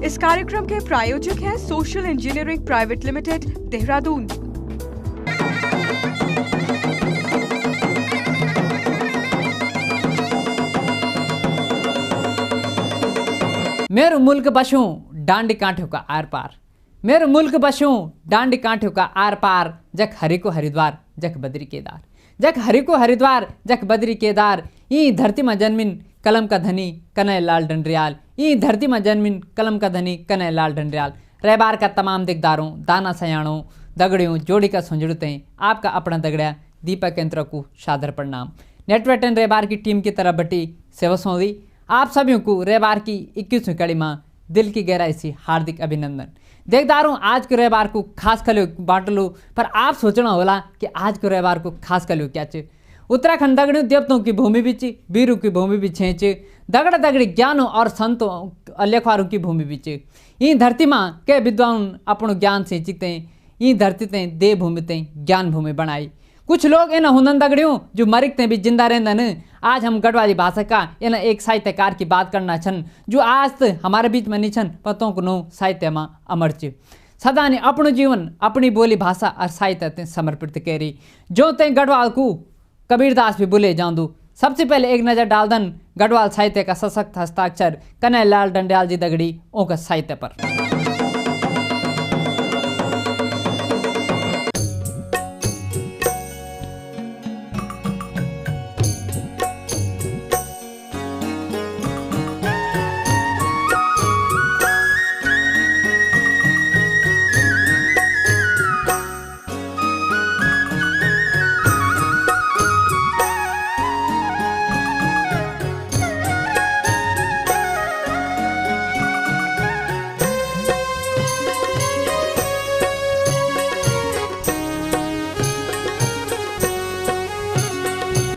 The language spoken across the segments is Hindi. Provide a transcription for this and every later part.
इस कार्यक्रम के प्रायोजक हैं social engineering private limited, Dehradun. Meru मुल्क बसूं डांडी कांठों का आर पार, मेरू मुल्क बसूं डांडी कांठों का आर पार। जख हरि को हरिद्वार, जख बद्री केदार, जख हरि को हरिद्वार, जख बद्री केदार। ई धरती में जन्मिन कलम का धनी कन्हैयालाल डंडरियाल, ई धरती में जन्मिन कलम का धनी कन्हैयालाल डंडरियाल। रैबार का तमाम दिकदारों, दाना सयाणों, दगड़ियों, जोड़ी का सुंजड़ते आपका अपना दगड़िया दीपक यंत्र को सादर प्रणाम। नेटवर्क एंड रैबार की टीम की तरफ बटी सेवा सौंदी आप सभी को रविवार की 21वीं कड़ी में दिल की गहराई से हार्दिक अभिनंदन। देखदारों आज के रविवार को खास कलो बांट लो, पर आप सोचना होला कि आज के रविवार को खास कलो क्या चे। उत्तराखंड दगड़ियों देवताओं की भूमि भी चे, वीरों की भूमि भी छे, दगड़ दगड़ी ज्ञानों और संतों लेखवारों की भूमि भी चे। ये धरती माँ के विद्वान अपनों ज्ञान से चिकते ये धरती ते देव भूमि ते ज्ञान भूमि बनाई। कुछ लोग इन हुनन दगड़ियों जो मरिकते भी जिंदा रहंदन। आज हम गढ़वाली भाषा का इन एक साहित्यकार की बात करना छन जो आज तक हमारे बीच में नहीं छन, पतों को नो साहित्य में अमर चे। सदा ने अपनो जीवन अपनी बोली भाषा और साहित्य ते समर्पित करी। जो ते गढ़वाल को कबीरदास भी बोले जाऊँ। सबसे पहले एक नज़र डाल दन गढ़वाल साहित्य का सशक्त हस्ताक्षर कन्हैयालाल डंडरियाल जी दगड़ी ओका साहित्य पर।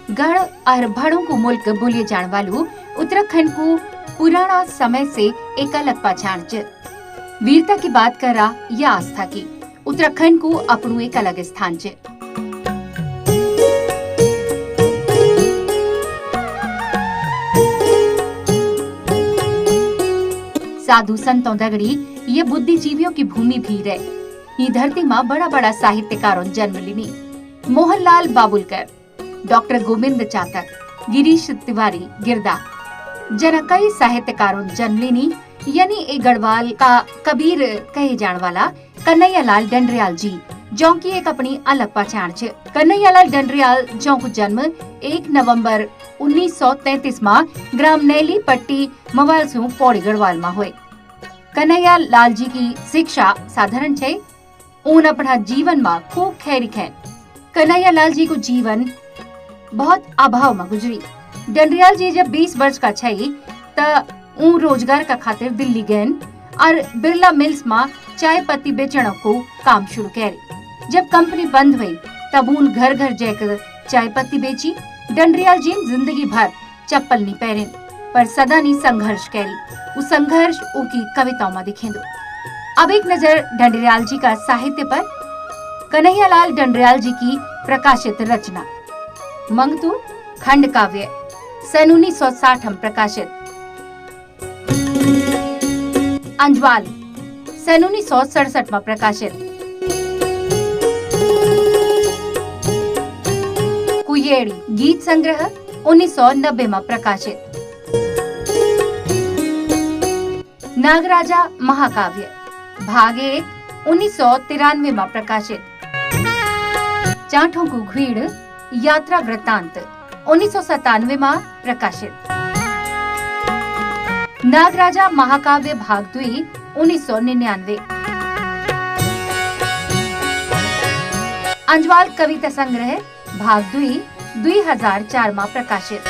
गढ़ और भाड़ों को मुल्क बोले जाने वालू उत्तराखंड को पुराना समय से एक अलग पहचान च। वीरता की बात करा या आस्था की, उत्तराखंड को अपनू एक अलग स्थान च। साधु संतों दगड़ी ये बुद्धिजीवियों की भूमि भी रहे। ये धरती माँ बड़ा बड़ा साहित्यकारों जन्म लिनी। मोहनलाल बाबुलकर, डॉक्टर गोविंद चातक, गिरीश तिवारी गिरदा जना कई साहित्यकारों जन्म लेनी। यानी एक गढ़वाल का कबीर कहे जाने वाला कन्हैयालाल डंडरियाल जी जो की एक अपनी अलग पहचान है। कन्हैयालाल डंडरियाल जो को जन्म 1 नवंबर 1933 में ग्राम नैली पट्टी मवालसू पौड़ी गढ़वाल में हुए। कन्हैयालाल जी की शिक्षा साधारण है। उन अपना जीवन में खूब खैरी है। कन्हैयालाल जी को जीवन बहुत अभाव में गुजरी। डंडरियाल जी जब 20 वर्ष का छई त ऊ रोजगार का खातिर दिल्ली गए और बिरला मिल्स में चाय पत्ती बेचने को काम शुरू करी। जब कंपनी बंद हुई तब उन घर घर जाकर चाय पत्ती बेची। डंडरियाल जी जिंदगी भर चप्पल नहीं पहरे पर सदा नहीं संघर्ष करी। उस संघर्ष उनकी कविताओं में दिखे दो। अब एक नजर डंडरियाल जी का साहित्य पर। कन्हैयालाल डंडरियाल जी की प्रकाशित रचना मंगतू खंड काव्य सन 1960 में प्रकाशित। अंजवाल सन 1967 में प्रकाशित। कुयेड़ी गीत संग्रह 1990 में प्रकाशित। नागराजा महाकाव्य भाग 1 1993 में प्रकाशित। चांठों को भीड़ यात्रा वृत्तांत 1997 में प्रकाशित। नागराजा महाकाव्य भाग 2 1999। अंजवाल कविता संग्रह भाग 2 2004 में प्रकाशित।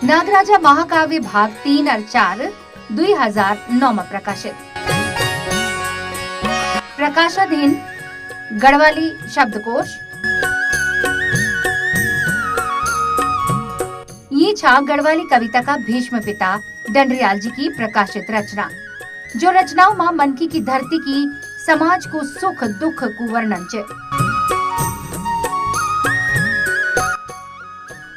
नागराजा महाकाव्य भाग 3 और 4 2009 में प्रकाशित। प्रकाशाधीन गढ़वाली शब्दकोश। ये छा गढ़वाली कविता का भीष्म पिता डंडरियाल जी की प्रकाशित रचना, जो रचनाओं में मनकी की धरती की समाज को सुख दुख को वर्णन चे।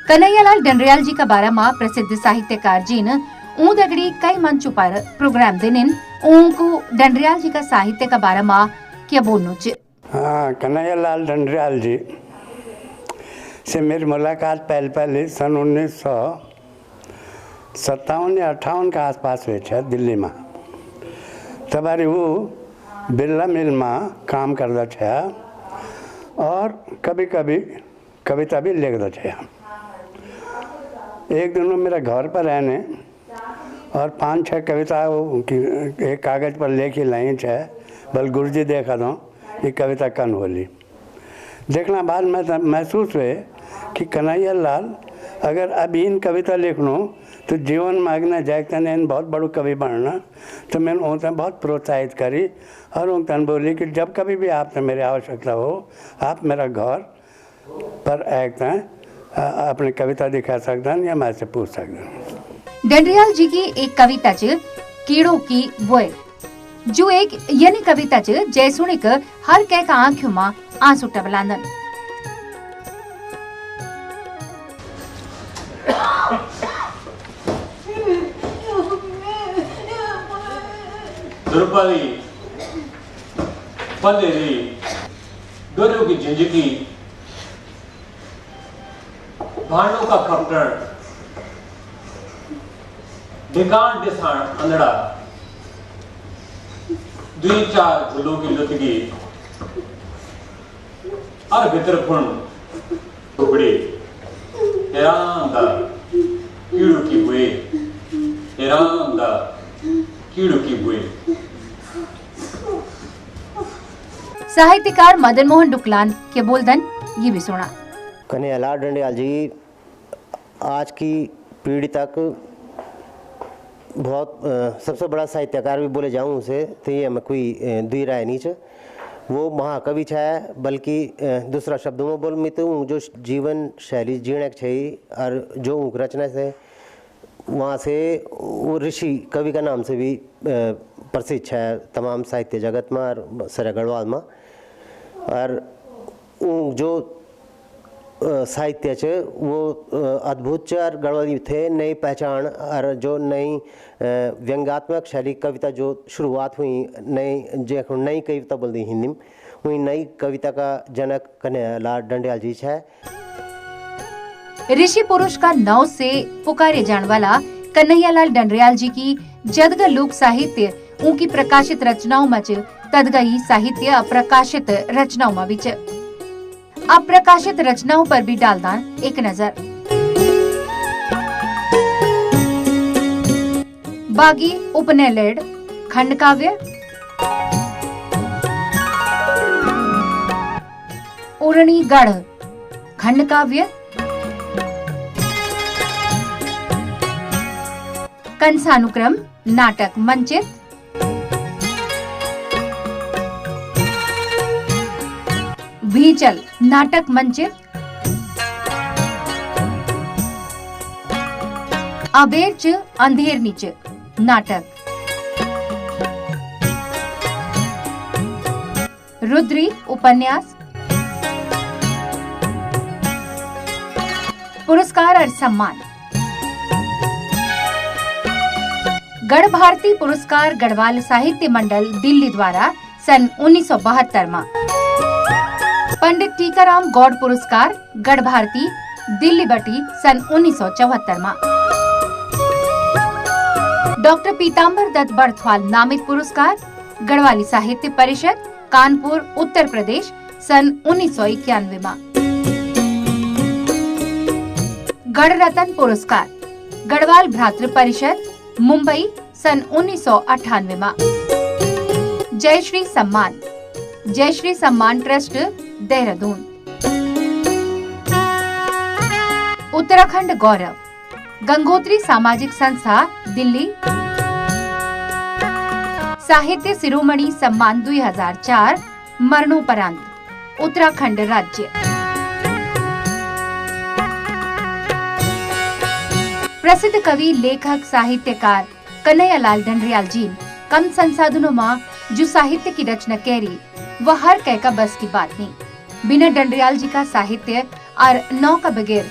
कन्हैयालाल डंडरियाल जी का बारे में प्रसिद्ध साहित्यकार जी ने ऊं दगड़ी कई मंचों पर प्रोग्राम देनिन ऊं को डंडरियाल जी का साहित्य का बारे में क्या बोलनो च। हाँ, कन्हैयालाल डंडरियाल जी से मेरी मुलाकात पहले सन 1957 या 58 के आसपास हुई है दिल्ली में। तबारी वो बिरला मिल में काम करता था और कभी कभी कविता भी लिखता था। एक दिन वो मेरा घर पर रहने और 5-6 कविता एक कागज़ पर लेके लाई है। बल गुरुजी देखा दो ये कविता कन होली देखना बाद में महसूस हुए कि कन्हैयालाल अगर अभी इन कविता लिखनो तो जीवन में आगे जाकर इन बहुत बड़ो कवि बनना। तो मैंने उनसे बहुत प्रोत्साहित करी और उनसे बोली कि जब कभी भी आपसे मेरी आवश्यकता हो आप मेरा घर पर आकर अपनी कविता दिखा सकते हैं या मैं से पूछ सकते हैं। डंडरियाल जी की एक कविता च कीड़ों की बोए जो एक यानी कविता च जयसुणिक हर कह का आंखों में आंसू टबलांदन। द्रौपदी पंदेरी दोनों की जिंदगी भांडों का कपटन ढिकान डिसाण अंधड़ा 2-4 झूलों की लुतगी और भितरपुण टुकड़ी हैरान दा कीड़ू की बुए हैरान दा कीड़ू की बुए। साहित्यकार मदन मोहन डुकलान के बोलदन ये भी सुना। कन्हैयालाल डंडरियाल जी आज की पीढ़ी तक बहुत सबसे बड़ा साहित्यकार भी बोले जाऊँ उसे तो ये मैं कोई दुई राय नहीं है। वो महाकवि है बल्कि दूसरा शब्दों में बोल मैं तो जो जीवन शैली जीने छै और जो रचना से वहाँ से वो ऋषि कवि का नाम से भी प्रसिद्ध है तमाम साहित्य जगत में और सरे गढ़वाल में। और जो साहित्य है वो अद्भुत और गढ़वाली थे नई पहचान और जो नई व्यंग्यात्मक शैली कविता जो शुरुआत हुई नई कविता बोल दी हिंदी में हुई नई कविता का जनक कन्हैयालाल डंडरियाल जी है। ऋषि पुरुष का नाव से पुकारे जाने वाला कन्हैयालाल डंडरियाल जी की जदगा लोक साहित्य उनकी प्रकाशित रचनाओं में तदगा ही साहित्य अप्रकाशित रचनाओं में भी अप्रकाशित रचनाओं पर भी डालना एक नजर। बागी उपनैलेड खंड काव्य, उरणीगढ़ खंड काव्य, कंसानुक्रम नाटक मंचित, भीचल नाटक मंचित, अबेरच अंधेर नीच नाटक, रुद्री उपन्यास, पुरस्कार और सम्मान। गढ़ भारती पुरस्कार गढ़वाल साहित्य मंडल दिल्ली द्वारा सन 1972 में, पंडित टीकाराम गौड़ पुरस्कार गढ़ भारती दिल्ली बटी सन 1974 में, डॉक्टर पीताम्बर दत्त बर्थवाल नामित पुरस्कार गढ़वाली साहित्य परिषद कानपुर उत्तर प्रदेश सन 1991 में, गढ़ रतन पुरस्कार गढ़वाल भ्रातृ परिषद मुंबई सन 1998 में, जयश्री सम्मान ट्रस्ट देहरादून, उत्तराखंड गौरव गंगोत्री सामाजिक संस्था दिल्ली, साहित्य शिरोमणि सम्मान 2004 मरणोपरांत उत्तराखंड राज्य। प्रसिद्ध कवि लेखक साहित्यकार कन्हैयालाल डंडरियाल जी कम संसाधनों में जो साहित्य की रचना करी वह हर कह का बस की बात नहीं। बिना डंडरियाल जी का साहित्य और नौ का बगैर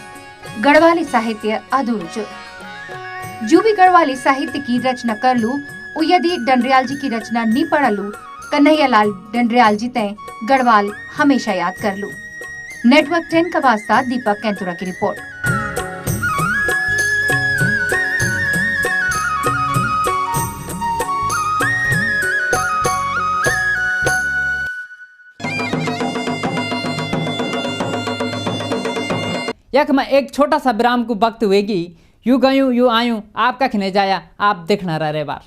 गढ़वाली साहित्य अधूरा। जो भी गढ़वाली साहित्य की रचना कर लू वो यदि डंडरियाल जी की रचना नहीं पढ़लू कन्हैया लाल डंडरियाल जी तय गढ़वाल हमेशा याद कर लू। नेटवर्क 10 का वास्ता दीपक कैंतुरा की रिपोर्ट। यख में एक छोटा सा विराम को वक्त हुएगी। यू गयूं यू आयूं आपका खिने जाया आप देखना रहे बार।